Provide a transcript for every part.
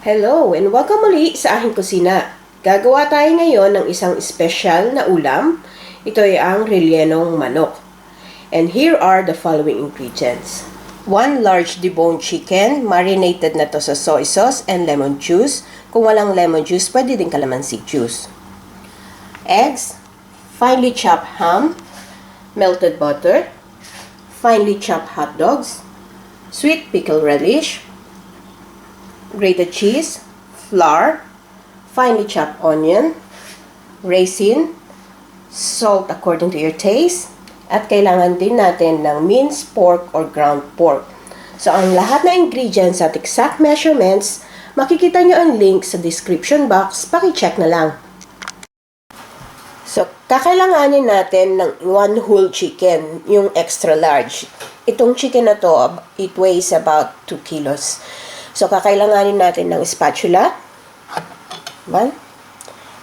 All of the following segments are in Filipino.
Hello and welcome muli sa aking kusina. Gagawa tayo ngayon ng isang special na ulam. Ito ay ang rellenong manok. And here are the following ingredients. 1 large deboned chicken, marinated na to sa soy sauce and lemon juice. Kung walang lemon juice, pwede din calamansi juice. Eggs, finely chopped ham, melted butter, finely chopped hot dogs, sweet pickled relish, grated cheese, flour, finely chopped onion, raisin, salt according to your taste, at kailangan din natin ng minced pork or ground pork. So, ang lahat na ingredients at exact measurements, makikita nyo ang link sa description box, paki-check na lang. So, kakailanganin natin ng 1 whole chicken, yung extra large. Itong chicken na to, it weighs about 2 kilos. So, kakailanganin natin ng spatula,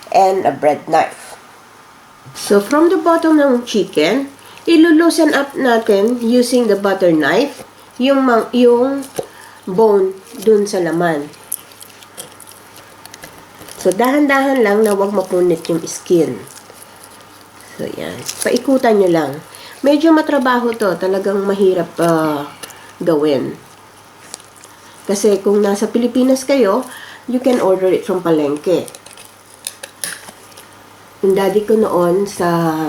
and a bread knife. So, from the bottom ng chicken, ilulusen up natin using the butter knife, yung bone dun sa laman. So, dahan-dahan lang na huwag mapunit yung skin. So, yan. Paikutan nyo lang. Medyo matrabaho to. Talagang mahirap gawin. Kasi kung nasa Pilipinas kayo, you can order it from palengke. Yung daddy ko noon sa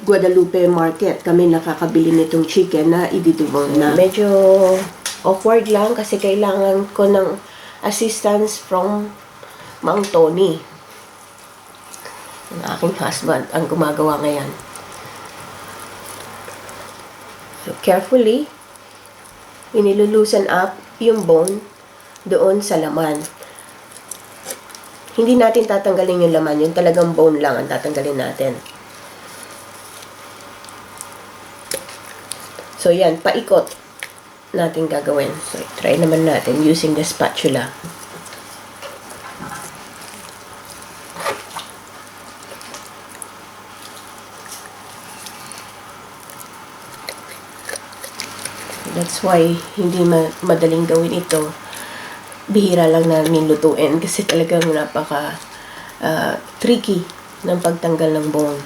Guadalupe Market, kami nakakabili nitong chicken na ididubong na. Medyo awkward lang kasi kailangan ko ng assistance from Mang Tony. Ang aking husband ang gumagawa ngayon. So carefully, inilulusen up yung bone doon sa laman. Hindi natin tatanggalin yung laman, yung talagang bone lang ang tatanggalin natin. So yan, paikot natin gagawin. So try naman natin using the spatula. That's why hindi madaling gawin ito. Bihira lang namin lutuin kasi talagang napaka tricky ng pagtanggal ng bone.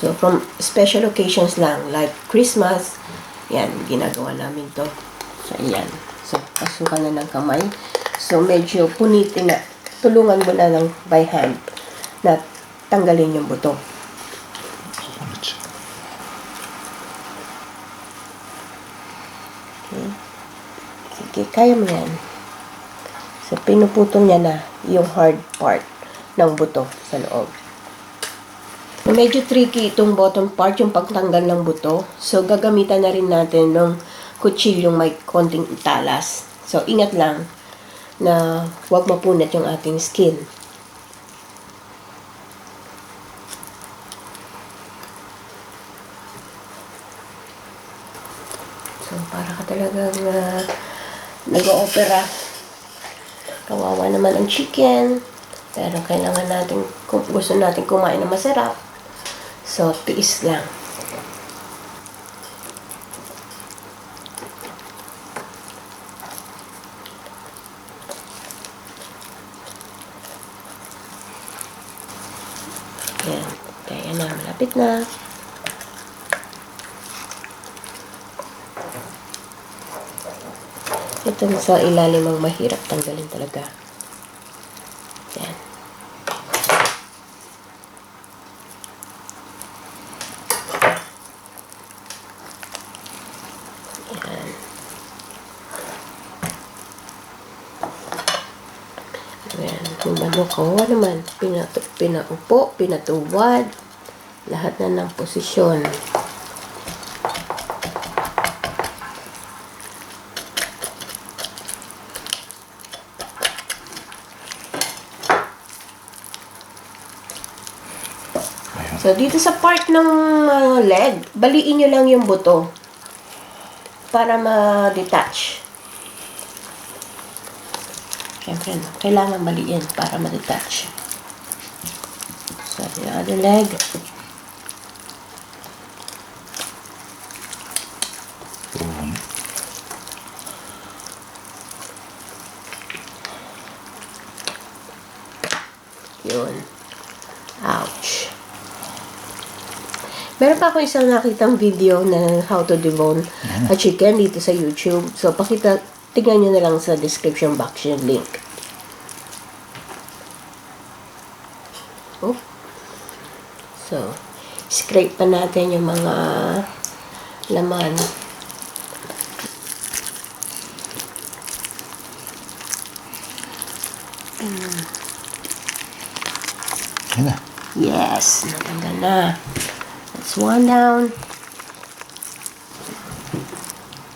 So from special occasions lang like Christmas, yan, ginagawa namin to. So yan. So pasukan na ng kamay. So medyo punitin na. Tulungan mo na lang by hand na tanggalin yung buto. Sige, kaya mo yan. So, pinuputol niya na yung hard part ng buto sa loob. So, medyo tricky itong bottom part, yung pagtanggal ng buto. So, gagamitan na rin natin ng kutsilyong may konting talas. So, ingat lang na huwag mapunat yung ating skin. So, para ka talagang nag-o-opera. Kawawa naman ang chicken. Pero kailangan natin, kung gusto natin kumain na masarap. So, tiis lang. Yan. Kaya na, malapit na. Ito sa ilalim ang mahirap tanggalin talaga. Yan. Yan. Yan. Yung manok ko naman, pinaupo, pinatuwad, lahat na ng posisyon. So, dito sa part ng leg, baliin nyo lang yung buto para ma-detach. Siyempre, kailangan baliin para ma-detach. So, the other leg. Meron pa ako isang nakitang video na how to debone a chicken dito sa YouTube. So, tingnan nyo na lang sa description box yung link. Oh. So, scrape pa natin yung mga laman. Yan na. Yes, natanggal na. That's one down.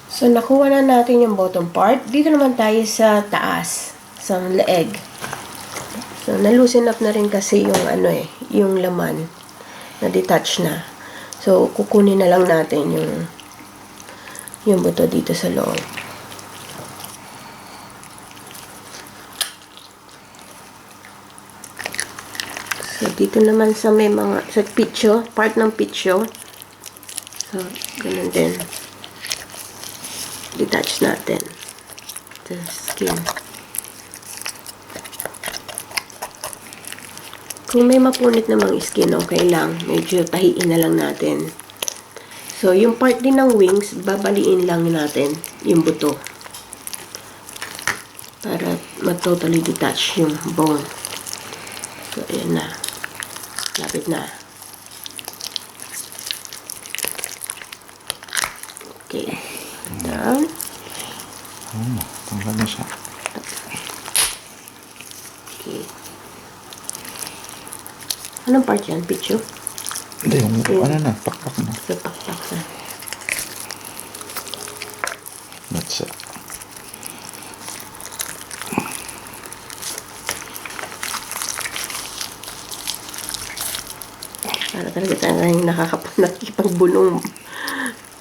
So, nakuha na natin yung bottom part. Dito naman tayo sa taas, sa leeg. So, na-loosen up na rin kasi yung yung laman. Na-detach na. So, kukunin na lang natin yung buto dito sa loob. So, dito naman sa may sa pitcho, part ng pitcho. So, ganun din. Detach natin the skin. Kung may mapunit namang skin, okay lang. Medyo tahiin na lang natin. So, yung part din ng wings, babaliin lang natin yung buto. Para totally detach yung bone. So, ayan na. Lapit na. Okay. Down. Tanggal na siya. Okay. Anong part yan? Pitcho? Hindi, yung ano na, pakpak na. So, pakpak na. That's it. Para talaga tayong nakikipagbulong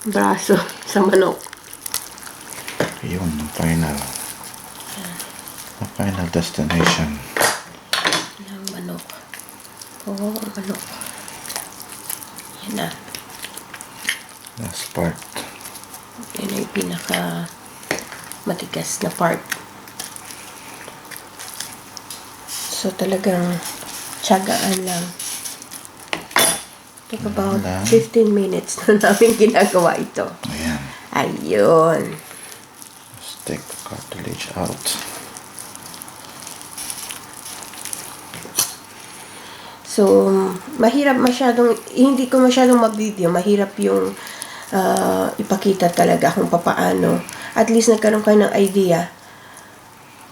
braso sa manok. Yun, ang final. The final destination. Ng manok. Oo, manok. Yan na. Last part. Yan ay pinaka matigas na part. So, talagang tiyagaan lang. Took about 15 minutes na namin ginagawa ito. Ayan. Ayun. Let's take the cartilage out. So, mahirap masyadong, hindi ko masyadong mag-video, mahirap yung ipakita talaga kung papaano. At least nagkaroon kayo ng idea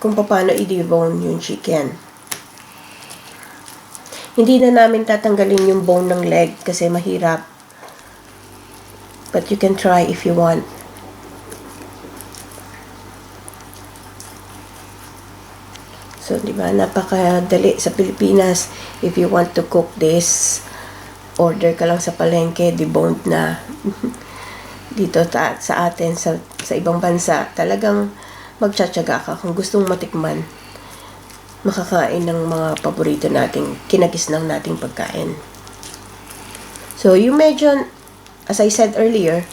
kung papaano i-debone yung chicken. Hindi na namin tatanggalin yung bone ng leg kasi mahirap. But you can try if you want. So, di ba, napakadali sa Pilipinas. If you want to cook this, order ka lang sa palengke, deboned na. Dito sa atin, sa ibang bansa, talagang magtsatsaga ka kung gustong matikman. Makakain ng mga paborito nating, kinagisnang nating pagkain. So, yung medyo, as I said earlier,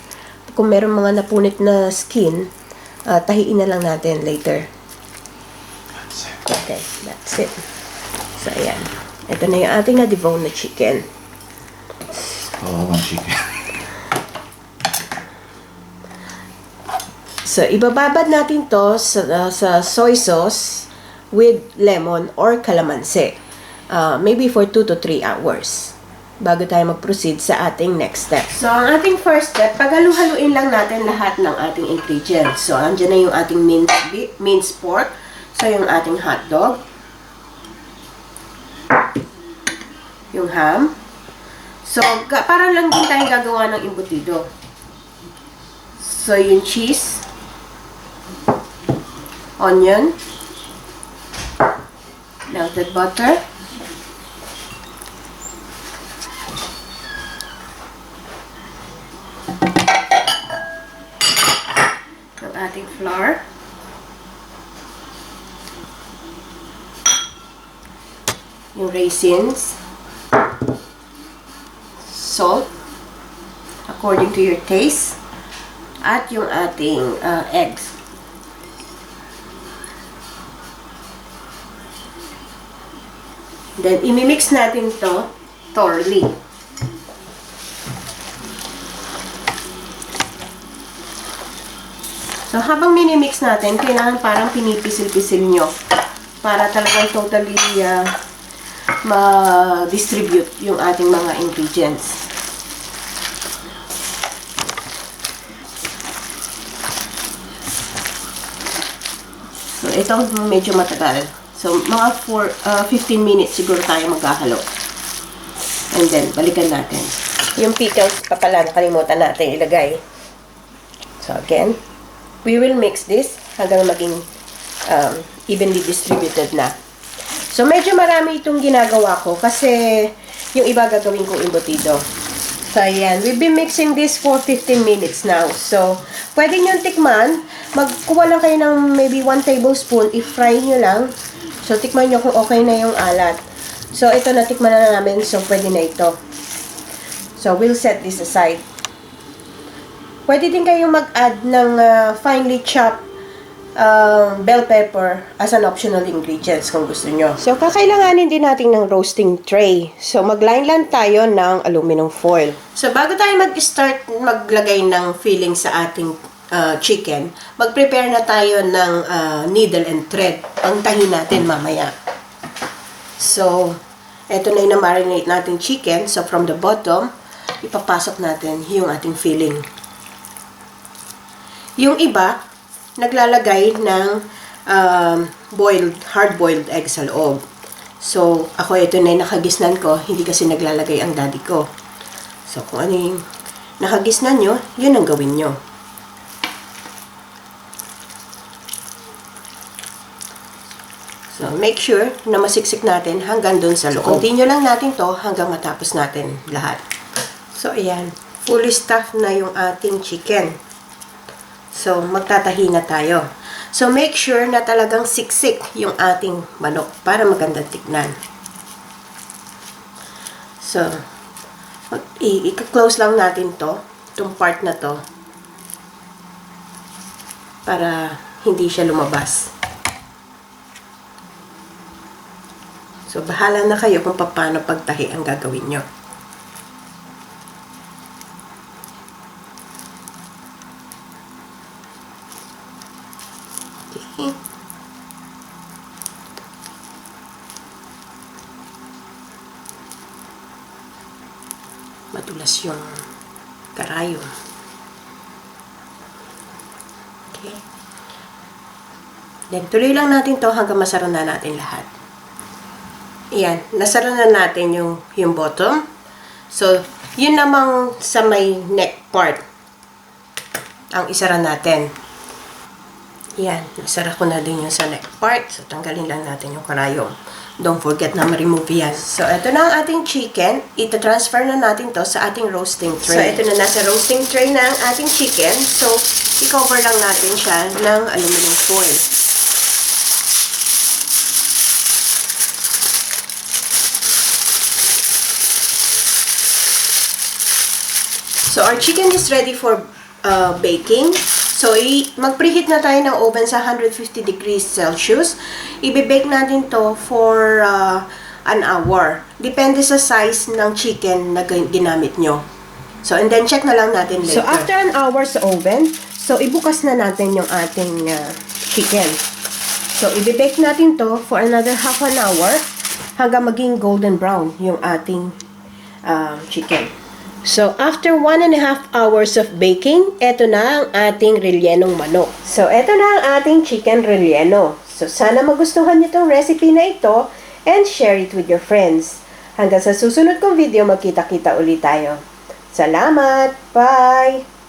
kung meron mga napunit na skin, tahiin na lang natin later. Okay, that's it. So, ayan. Ito na yung ating na-debone na chicken. Oh, one chicken. So, ibababad natin to sa soy sauce with lemon or calamansi. Maybe for 2 to 3 hours bago tayo mag-proceed sa ating next step. So, ang ating first step, paghalu-haluin lang natin lahat ng ating ingredients. So, andyan na yung ating minced pork. So, yung ating hotdog. Yung ham. So, para lang din tayo gagawa ng embutido. So, yung cheese. Onion. Melted butter. Ang ating flour. Yung raisins. Salt. According to your taste. At yung ating eggs. Then, imimix natin to thoroughly. So, habang minimix natin, kailangan parang pinipisil-pisil nyo para talagang totally ma-distribute yung ating mga ingredients. So, ito medyo matagal. So, mga 15 minutes siguro tayo maghahalo. And then, balikan natin. Yung pickles pa pala, nakalimutan natin ilagay. So, again, we will mix this hanggang maging evenly distributed na. So, medyo marami itong ginagawa ko kasi yung iba gagawin kong embutido. So, ayan. We've been mixing this for 15 minutes now. So, pwede nyo tikman. Magkuha lang kayo ng maybe 1 tablespoon. I-fry nyo lang. So, tikman nyo kung okay na yung alat. So, ito na tikman na namin. So, pwede na ito. So, we'll set this aside. Pwede din kayong mag-add ng finely chopped bell pepper as an optional ingredients kung gusto nyo. So, kakailanganin din natin ng roasting tray. So, mag-line lang tayo ng aluminum foil. So, bago tayo mag-start maglagay ng filling sa ating chicken, mag-prepare na tayo ng needle and thread. Pangtahin natin mamaya. So, eto na yung na-marinate natin chicken. So, from the bottom, ipapasok natin yung ating filling. Yung iba, naglalagay ng hard-boiled egg sa loob. So, ako ito na yung nakagisnan ko, hindi kasi naglalagay ang daddy ko. So, kung ano yung nakagisnan nyo, yun ang gawin nyo. So, make sure na masiksik natin hanggang dun sa loob. So, continue lang natin to hanggang matapos natin lahat. So, ayan. Fully stuffed na yung ating chicken. So, magtatahi na tayo. So, make sure na talagang siksik yung ating manok para magandang tignan. So, i-close lang natin to, itong part na to, para hindi siya lumabas. So, bahala na kayo kung paano pagtahi ang gagawin nyo. Okay. Matulas yung karayo. Okay. Then, tuloy lang natin to hanggang masara na natin lahat. Ayan, nasara na natin yung bottom. So, yun namang sa may neck part ang isara natin. Ayan, nasara ko na din yung sa neck part. So, tanggalin lang natin yung karayom. Don't forget na ma-remove yan. So, ito na ang ating chicken. Ita-transfer na natin to sa ating roasting tray. So, ito na nasa roasting tray na ang ating chicken. So, i-cover lang natin siya ng aluminum foil. So, our chicken is ready for baking. So, mag-preheat na tayo ng oven sa 150 degrees Celsius. I-bake natin to for an hour. Depende sa size ng chicken na ginamit nyo. So, and then check na lang natin later. So, after an hour sa oven, so, ibukas na natin yung ating chicken. So, i-bake natin to for another half an hour hanggang maging golden brown yung ating chicken. So, after 1.5 hours of baking, eto na ang ating rellenong manok. So, eto na ang ating chicken relleno. So, sana magustuhan niyo tong recipe na ito and share it with your friends. Hanggang sa susunod kong video, magkita-kita ulit tayo. Salamat! Bye!